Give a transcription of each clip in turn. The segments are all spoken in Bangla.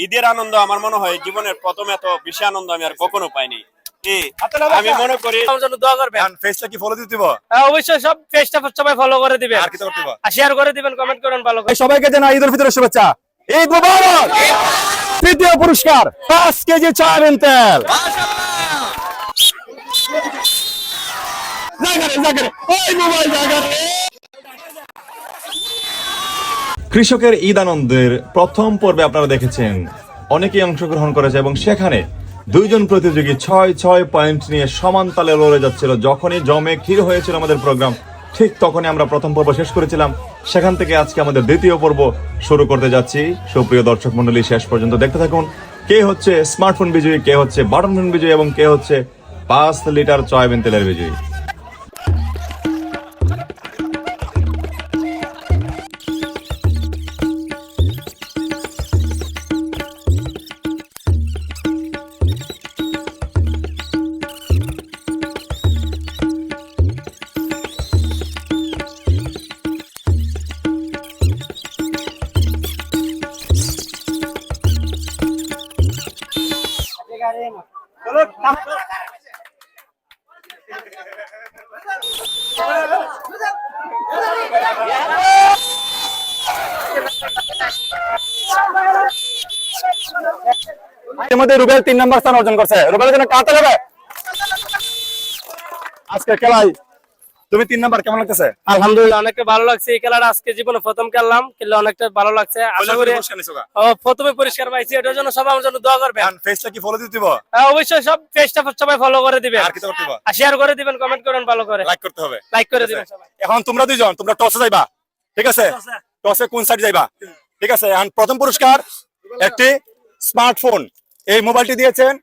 ঈদের আনন্দ আমার মনে হয় জীবনের প্রথম এত বেশি আনন্দ আমি আর কখনো পাইনি। আমি মনে করি আমার জন্য দোয়া করবেন। ফেসটা কি ফলো দিতে দিব? অবশ্যই সব পেজটা সবাই ফলো করে দিবেন, আর কি করতে দিব? আর শেয়ার করে দিবেন, কমেন্ট করেন ভালো করে। সবাইকে জানাই ঈদ উল ফিতরের শুভেচ্ছা। ঈদ মুবারক। তৃতীয় পুরস্কার 5 কেজি সয়াবিন তেল। কৃষকের ঈদ আনন্দের প্রথম পর্বে আপনারা দেখেছেন অনেকেই অংশগ্রহণ করেছে এবং সেখানে দুইজন প্রতিযোগী 6 পয়েন্ট নিয়ে সমান তালে লড়ে যাচ্ছিল। যখনই জমে ক্ষীর হয়েছিল আমাদের প্রোগ্রাম, ঠিক তখনই আমরা প্রথম পর্ব শেষ করেছিলাম। সেখান থেকে আজকে আমাদের দ্বিতীয় পর্ব শুরু করতে যাচ্ছি। সুপ্রিয় দর্শক মন্ডলী, শেষ পর্যন্ত দেখতে থাকুন কে হচ্ছে স্মার্টফোন বিজয়ী, কে হচ্ছে বাটন ফোন বিজয়ী এবং কে হচ্ছে 5 লিটার সয়াবিন তেলের বিজয়ী। এর মধ্যে রুবেল 3 নম্বর স্থান অর্জন করছে। রুবেলের জন্য কাতে হবে আজকে খেলায়। তুমি 3 নম্বর, কেমন লাগতেছে? আলহামদুলিল্লাহ, অনেকটা ভালো লাগছে। এই খেলাটা আজকে জীবনে প্রথম খেললাম, খেললে অনেকটা ভালো লাগছে। আশা করি প্রথমে পরিষ্কার পাইছি, এটার জন্য সবাই আমার জন্য দোয়া করবেন। ফেসটা কি ফলো দিতে দিব? অবশ্যই সব পেজটা সবাই ফলো করে দিবেন, আর কি করতে দিব? আর শেয়ার করে দিবেন, কমেন্ট করেন ভালো করে। লাইক করতে হবে। লাইক করে দিবেন সবাই। এখন তোমরা দুইজন তোমরা টসে যাইবা, ঠিক আছে? টসে কোন সাইড যাইবা, ঠিক আছে? এখন প্রথম পুরস্কার একটি স্মার্টফোন। এই মোবাইলটি দিয়েছেন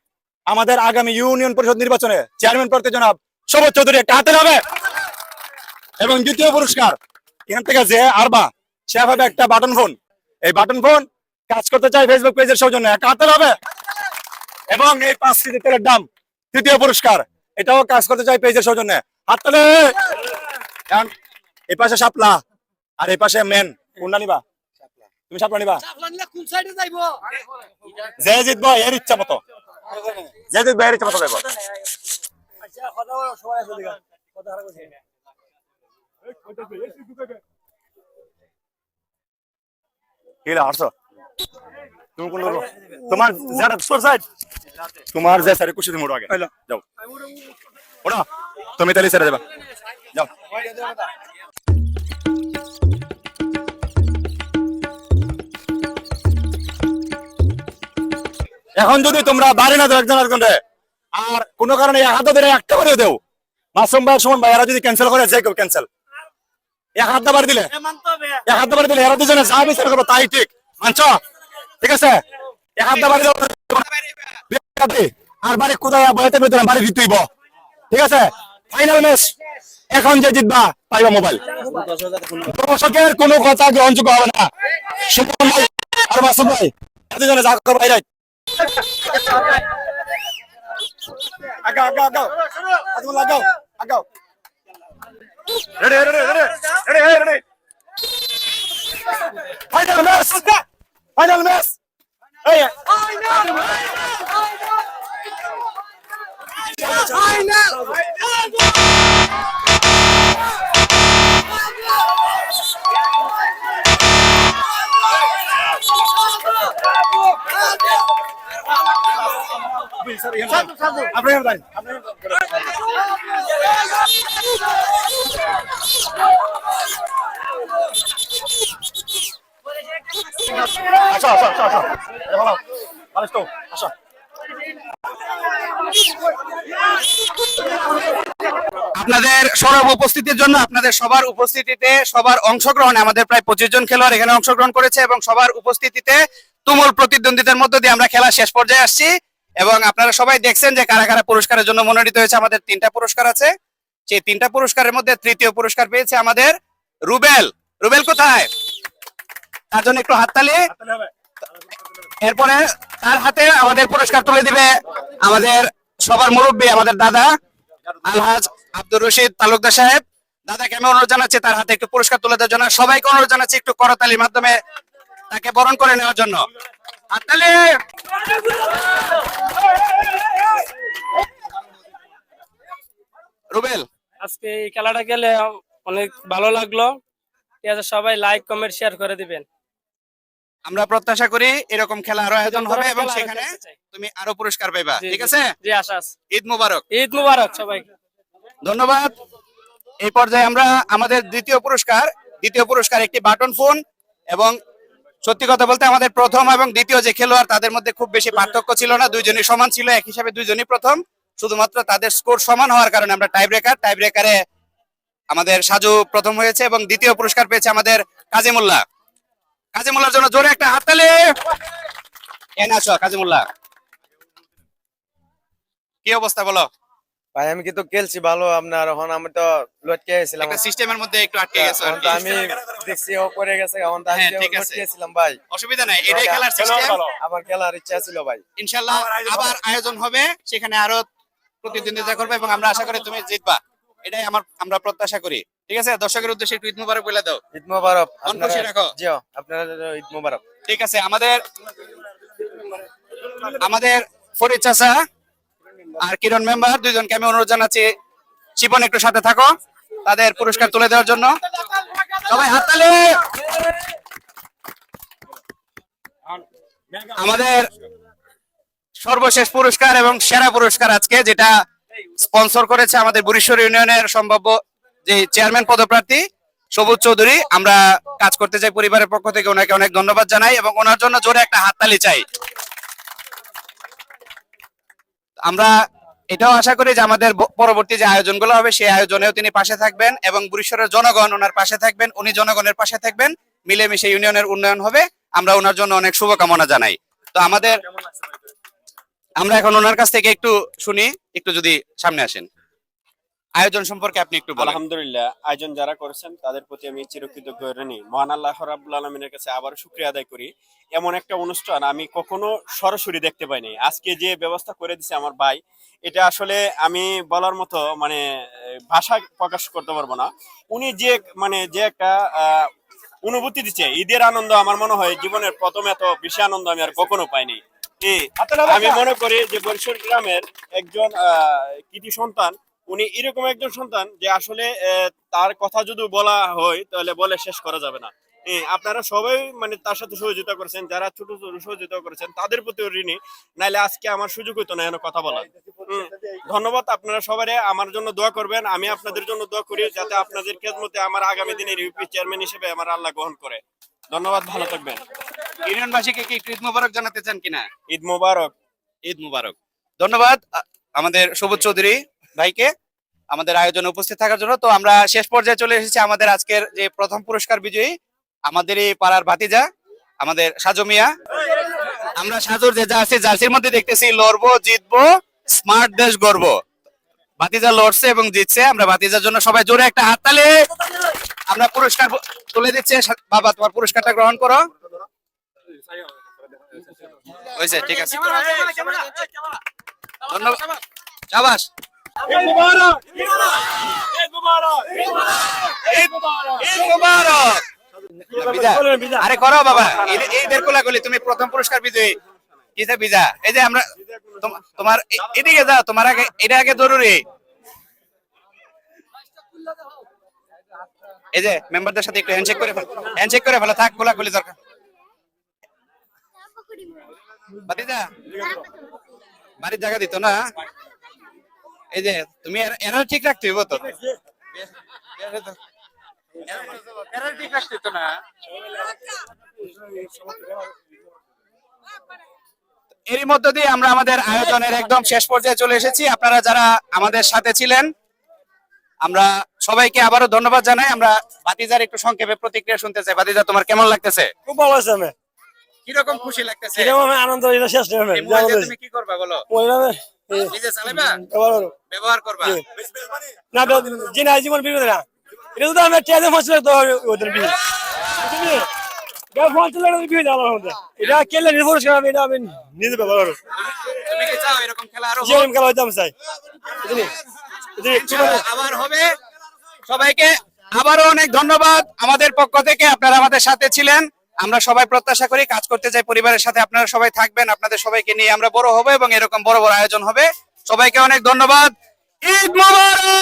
আমাদের আগামী ইউনিয়ন পরিষদ নির্বাচনে চেয়ারম্যান প্রার্থী জনাব সবুজ চৌধুরী, একটা হাতে হবে। এবং দ্বিতীয় পুরস্কার এখান থেকে যে আরবা সে পাবে একটা বাটন ফোন। এই বাটন ফোন কাজ করতে চাই ফেসবুক পেজের সৌজন্যে, একটা হাতে হবে। এবং এই 5 কেজি তেলের দাম তৃতীয় পুরস্কার, এটাও কাজ করতে চাই পেজের সৌজন্যে, হাত তালে। এই পাশে শাপলা আর এই পাশে মেন। কোনটা নিবা? তুমি শাপলা নিবা? যে জিতবো এর ইচ্ছা মতো, যে জিতবো এর ইচ্ছা মতো যাবো। তোমার তোমার যে স্যার খুশি তুমি আগে যাও, ওটা তুমি তাহলে ছেড়ে দেবা, যাও। এখন যদি তোমরা বাড়ি না দাও একজন একজনে, আর কোনো কারণে হাত ধরে একটা করে দেও, মাসুম ভাই সুমন ভাই এরা যদি ক্যান্সেল করে, যে কেউ ক্যান্সেল। এক হাত বাড়ি দিলে, এক হাত বাড়ি দিলে এরা দুজনে যা বিচার করবো তাই ঠিক, মানছ? ঠিক আছে, এক হাত বাড়ি দাও। আর বাড়ি কোথায় বইতে বেতন বাড়ি দিতেইব, ঠিক আছে? ফাইনাল ম্যাচ, এখন যে জিতবা পাইবা মোবাইল। দর্শকের কোনো কথা গ্রহণযোগ্য হবে না। সুমন ভাই আর মাসুম ভাই দুজনে যা করবো বাইরে। আগাও আগাও আগাও আজমল, আগাও আগাও। Ready ready ready ready ready. Final match, final match. এই ফাইনাল। আপনাদের সরব উপস্থিতির জন্য, আপনাদের সবার উপস্থিতিতে, সবার অংশগ্রহণে আমাদের প্রায় 25 জন খেলোয়াড় এখানে অংশগ্রহণ করেছে এবং সবার উপস্থিতিতে তুমুল প্রতিদ্বন্দ্বিতার মধ্য দিয়ে আমরা খেলা শেষ পর্যায়ে আসছি। এবং আপনারা সবাই দেখছেন যে কারা কারা পুরস্কারের জন্য মনোনীত হয়েছে। আমাদের 3টা পুরস্কার আছে, সেই 3টা পুরস্কারের মধ্যে তৃতীয় পুরস্কার পেয়েছে আমাদের রুবেল। রুবেল কোথায়? তার জন্য একটু হাততালি। এরপরে তার হাতে আমাদের পুরস্কার তুলে দিবে আমাদের সবার মুরব্বী, আমাদের দাদা আলহাজ আব্দুর রশিদ তালুকদার সাহেব। দাদাকে আমি অনুরোধ জানাচ্ছি তার হাতে একটু পুরস্কার তুলে দেওয়ার জন্য। সবাইকে অনুরোধ জানাচ্ছি একটু করতালির মাধ্যমে তাকে বরণ করে নেওয়ার জন্য। হাততালি। রুবেল, আজকে এই খেলাটা খেলে অনেক ভালো লাগলো। ঠিক আছে, সবাই লাইক কমেন্ট শেয়ার করে দিবেন। আমরা প্রত্যাশা করি এরকম খেলা আরো আয়োজন হবে এবং খেলা আরো সেখানে খেলতে চাই। তুমি আরো পুরস্কার পাইবা, জি, ঠিক জি, আছে? জি, আশা আছে। ঈদ মুবারক। ঈদ মুবারক সবাইকে। ধন্যবাদ। এই পর্যায়ে আমরা আমাদের দ্বিতীয় পুরস্কার একটি বাটন ফোন, এবং সত্যি কথা বলতে আমাদের প্রথম এবং দ্বিতীয় যে খেলোয়াড় তাদের মধ্যে খুব বেশি পার্থক্য ছিল না, দুইজনই সমান ছিল, এক হিসাবে দুইজনই প্রথম। শুধুমাত্র তাদের স্কোর সমান হওয়ার কারণে আমরা টাই ব্রেকারে আমাদের সাজু প্রথম হয়েছে এবং দ্বিতীয় পুরস্কার পেয়েছে আমাদের কাজীমুল্লার জন্য জোরে একটা হাততালি। এনে আসো কাজীমুল্লাহ, কি অবস্থা বলো? ভাই আমি কিন্তু খেলছি ভালো, আপনার এখন আমি তো লটকে গেছিলাম, একটা সিস্টেমের মধ্যে একটু আটকে গেছো আর এখন কি। তো আমি দেখছি ও করে গেছে, এখন তো আমি হ্যাঁ, ঠিক আছে। লটকে গেছিলাম ভাই, অসুবিধা নাই, এটাই খেলার সিস্টেম। আমার খেলার ইচ্ছা ছিল ভাই। ইনশাআল্লাহ আবার আয়োজন হবে, সেখানে আরো প্রতিদ্বন্দ্বিতা করবে এবং আমরা আশা করি তুমি জিতবা, এটাই আমরা প্রত্যাশা করি। ঠিক আছে, দর্শকের উদ্দেশ্যে একটু ঈদ মুবারক বলে দাও। ঈদ মোবারক। মন খুশি রাখো। জি আপনারা ঈদ মোবারক। ঠিক আছে, আমাদের ফরিদ চাচা আর কিরণ মেম্বার দুইজনকে আমি অনুরোধ জানাচ্ছি, শিপন একটু সাথে থাকো তাদের পুরস্কার তুলে দেওয়ার জন্য। সবাই হাততালি। আমাদের সর্বশেষ পুরস্কার এবং সেরা পুরস্কার আজকে যেটা স্পন্সর করেছে আমাদের বুড়িশ্বর ইউনিয়নের সম্ভাব্য যে চেয়ারম্যান পদপ্রার্থী সবুজ চৌধুরী। আমরা কাজ করতে চাই পরিবারের পক্ষ থেকে ওনাকে অনেক ধন্যবাদ জানাই এবং ওনার জন্য জোরে একটা হাততালি চাই। আমরা এটাও আশা করি যে আমাদের পরবর্তী যে আয়োজনগুলো হবে সেই আয়োজনেও তিনি পাশে থাকবেন এবং বুড়িশ্বরের জনগণ ওনার পাশে থাকবেন, উনি জনগণের পাশে থাকবেন, মিলেমিশে ইউনিয়নের উন্নয়ন হবে। আমরা ওনার জন্য অনেক শুভকামনা জানাই। তো আমরা এখন ওনার কাছ থেকে একটু শুনি, একটু যদি সামনে আসেন, আয়োজন সম্পর্কে আপনি একটু বলেন। আলহামদুলিল্লাহ, আয়োজন যারা করেছেন তাদের প্রতি আমি চিরকৃতজ্ঞ ঋণী। মহান আল্লাহ রাব্বুল আলামিনের কাছে আবারও শুকরিয়া আদায় করি। এমন একটা অনুষ্ঠান আমি কখনো সরাসরি দেখতে পাইনি। আজকে যে ব্যবস্থা করে দিছে আমার ভাই, এটা আসলে আমি বলার মতো মানে ভাষা প্রকাশ করতে পারবো না। উনি যে একটা অনুভূতি দিচ্ছে, ঈদের আনন্দ আমার মনে হয় জীবনের প্রথম এত বেশি আনন্দ আমি আর কখনো পাইনি। আমি মনে করি যে বরিশাল গ্রামের একজন কৃতি সন্তান, উনি এরকম একজন সন্তান যে আসলে তার কথা যদি বলা হয় তাহলে বলে শেষ করা যাবে না। আপনারা সবাই মানে তার সাথে সহযোগিতা করেছেন, যারা ছোট ছোট সহযোগিতা করেছেন তাদের প্রতি ঋণী, নাইলে আজকে আমার সুযোগ হইতো না এখানে কথা বলা। ধন্যবাদ। আপনারা সবাই আমার জন্য দোয়া করবেন, আমি আপনাদের জন্য দোয়া করি যাতে আপনাদের খেদমতে আমার আগামী দিনের ইউপি চেয়ারম্যান হিসেবে আমার আল্লাহ গ্রহণ করে। ধন্যবাদ, ভালো থাকবেন। ইউনিয়নবাসীকে কি ঈদ মোবারক জানাতে চান কিনা? ঈদ মোবারক। ঈদ মুবারক। ধন্যবাদ আমাদের সবুজ চৌধুরী ভাইকে আমাদের আয়োজনে উপস্থিত থাকার জন্য। তো আমরা শেষ পর্যায়ে চলে এসেছি আমাদের আজকের যে প্রথম পুরস্কার বিজয়ী, আমাদের এই পাড়ার ভাতিজা আমাদের সাজু মিয়া। আমরা সাজুর যে জার্সির মধ্যে দেখতেছি লড়বো জিতবো স্মার্ট দেশ গর্ব। ভাতিজা লড়ছে এবং জিতছে, আমরা ভাতিজার জন্য সবাই জোরে একটা হাততালি। আমরা পুরস্কার তুলে দিচ্ছি। বাবা তোমার পুরস্কারটা গ্রহণ করো। হয়েছে, ঠিক আছে, ধন্যবাদ। শাবাশ। ঈদ মুবারক। আরে করো বাবা, ঈদের কোলাকুলি। তুমি প্রথম পুরস্কার বিজয়ী কিসে বিজা? এই যে আমরা তোমার এদিকে যাও, তোমার আগে এটা আগে জরুরি। এই যে মেম্বারদের সাথে একটু হ্যান্ডশেক করে ফেলো, থাক কোলাকুলি দরকার। ভাতিজা বাড়ির জায়গা দিত না, এই যে তুমি এরা ঠিক রাখতে হইব তো, এরা ঠিক রাখতে হইতো না। এরই মধ্য দিয়ে আমরা আমাদের আয়োজনের একদম শেষ পর্যায়ে চলে এসেছি। আপনারা যারা আমাদের সাথে ছিলেন আমরা সবাইকে আবারও ধন্যবাদ জানাই। আমরা ভাতিজার একটু সংক্ষেপে প্রতিক্রিয়া শুনতে চাই। ভাতিজা তোমার কেমন লাগতেছে? খুব ভালো আছে, আমি কিরকম খুশি লাগতেছে? আনন্দ, এটা শেষ নেই। তুমি কি করবা বলো? নিজে চালাইবা, ব্যবহার করবা না জি না, জীবন বিপদ না। এটা তো আমরা ট্রেনে ফসল তো ওদের বিয়ে ফোন চলে বিয়ে আমার মধ্যে এটা কেলে নির্ভর করে আমি এটা আমি নিজে ব্যবহার করব। তুমি কি চাও এরকম খেলা আরো যেরকম খেলা হইতাম চাই আবার হবে? সবাইকে আবারও অনেক ধন্যবাদ আমাদের পক্ষ থেকে, আপনারা আমাদের সাথে ছিলেন। আমরা সবাই প্রত্যাশা করি কাজ করতে চাই পরিবারের সাথে, আপনারা সবাই থাকবেন, আপনাদের সবাইকে নিয়ে আমরা বড় হবো এবং এরকম বড় বড় আয়োজন হবে। সবাইকে অনেক ধন্যবাদ। ঈদ মোবারক।